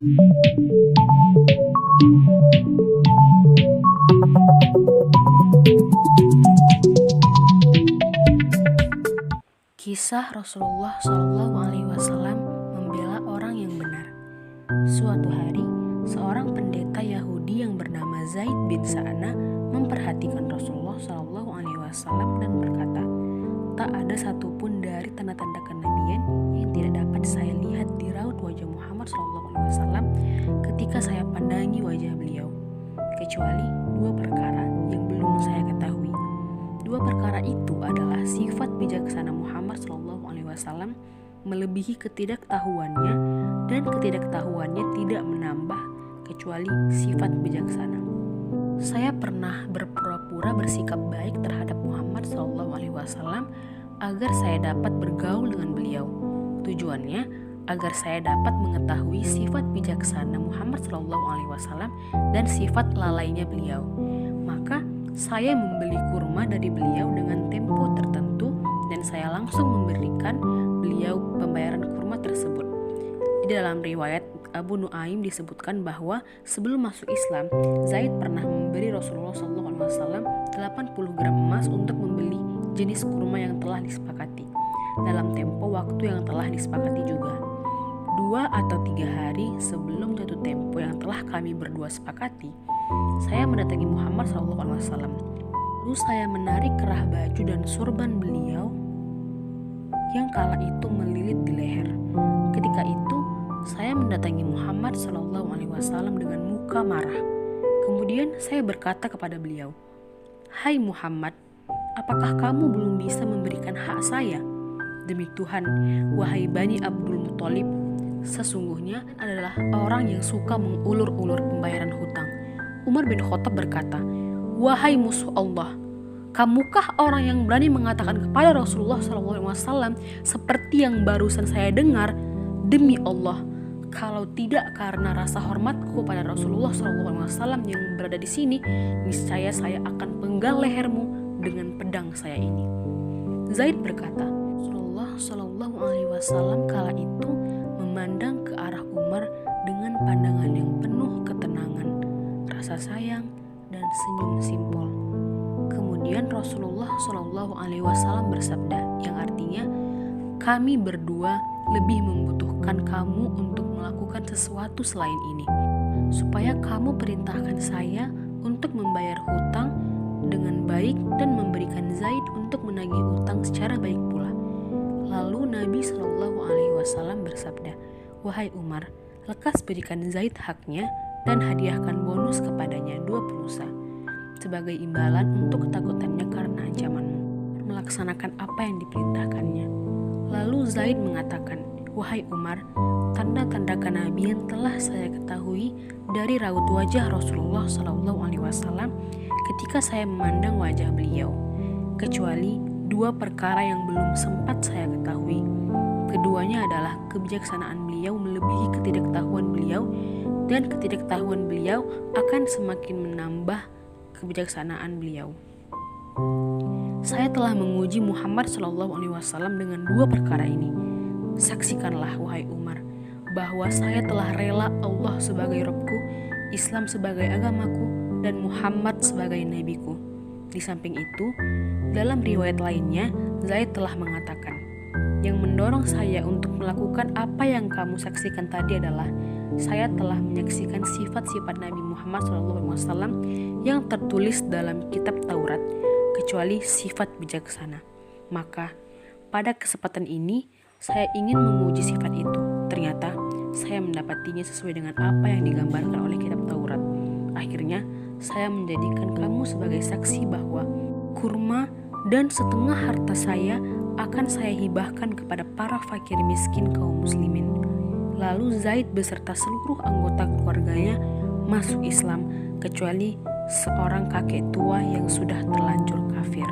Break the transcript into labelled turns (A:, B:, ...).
A: Kisah Rasulullah SAW membela orang yang benar. Suatu hari, seorang pendeta Yahudi yang bernama Zaid bin Sa'anah memperhatikan Rasulullah SAW dan berkata, "Tak ada satupun dari tanda-tanda kenabian yang tidak dapat saya lihat di raut wajah Muhammad SAW ketika saya pandangi wajah beliau, kecuali dua perkara yang belum saya ketahui. Dua perkara itu adalah sifat bijaksana Muhammad SAW melebihi ketidaktahuannya, dan ketidaktahuannya tidak menambah kecuali sifat bijaksana. Saya pernah berpura-pura bersikap baik terhadap Muhammad SAW agar saya dapat bergaul dengan beliau. Tujuannya agar saya dapat mengetahui sifat bijaksana Muhammad SAW dan sifat lalainya beliau. Maka saya membeli kurma dari beliau dengan tempo tertentu dan saya langsung memberikan beliau pembayaran kurma tersebut." Di dalam riwayat Abu Nuaim disebutkan bahwa sebelum masuk Islam, Zaid pernah memberi Rasulullah SAW 80 gram emas untuk membeli jenis kurma yang telah disepakati dalam tempo waktu yang telah disepakati juga. 2 atau 3 hari sebelum jatuh tempo yang telah kami berdua sepakati, saya mendatangi Muhammad SAW. Lalu saya menarik kerah baju dan sorban beliau yang kala itu melilit di leher. Ketika itu, saya mendatangi Muhammad SAW dengan muka marah. Kemudian saya berkata kepada beliau, "Hai Muhammad, apakah kamu belum bisa memberikan hak saya? Demi Tuhan, wahai Bani Abdul Muthalib, sesungguhnya adalah orang yang suka mengulur-ulur pembayaran hutang." Umar bin Khattab berkata, "Wahai musuh Allah, kamukah orang yang berani mengatakan kepada Rasulullah SAW seperti yang barusan saya dengar? Demi Allah, kalau tidak karena rasa hormatku pada Rasulullah SAW yang berada di sini, niscaya saya akan penggal lehermu dengan pedang saya ini." Zaid berkata, Rasulullah SAW kala itu memandang ke arah Umar dengan pandangan yang penuh ketenangan, rasa sayang, dan senyum simpel. Kemudian Rasulullah SAW bersabda, yang artinya, "Kami berdua lebih membutuhkan kamu untuk melakukan sesuatu selain ini, supaya kamu perintahkan saya untuk membayar hutang dengan baik dan memberikan Zaid untuk menagih hutang secara baik pula." Lalu Nabi SAW bersabda, "Wahai Umar, lekas berikan Zaid haknya dan hadiahkan bonus kepadanya 2 pulsa sebagai imbalan untuk ketakutannya karena ancamanmu melaksanakan apa yang diperintahkannya." Lalu Zaid mengatakan, "Wahai Umar, tanda-tanda kenabian telah saya ketahui dari raut wajah Rasulullah SAW ketika saya memandang wajah beliau, kecuali 2 perkara yang belum sempat saya ketahui. Keduanya adalah kebijaksanaan beliau melebihi ketidaktahuan beliau, dan ketidaktahuan beliau akan semakin menambah kebijaksanaan beliau. Saya telah menguji Muhammad SAW dengan 2 perkara ini. Saksikanlah, wahai Umar, bahwa saya telah rela Allah sebagai Rabbku, Islam sebagai agamaku, dan Muhammad sebagai nabiku." Di samping itu, dalam riwayat lainnya, Zaid telah mengatakan, "Yang mendorong saya untuk melakukan apa yang kamu saksikan tadi adalah saya telah menyaksikan sifat-sifat Nabi Muhammad SAW yang tertulis dalam kitab Taurat, kecuali sifat bijaksana. Maka pada kesempatan ini saya ingin memuji sifat itu. Ternyata saya mendapatinya sesuai dengan apa yang digambarkan oleh kitab Taurat. Akhirnya saya menjadikan kamu sebagai saksi bahwa kurma dan setengah harta saya akan saya hibahkan kepada para fakir miskin kaum muslimin." Lalu Zaid beserta seluruh anggota keluarganya masuk Islam, kecuali seorang kakek tua yang sudah terlanjur kafir.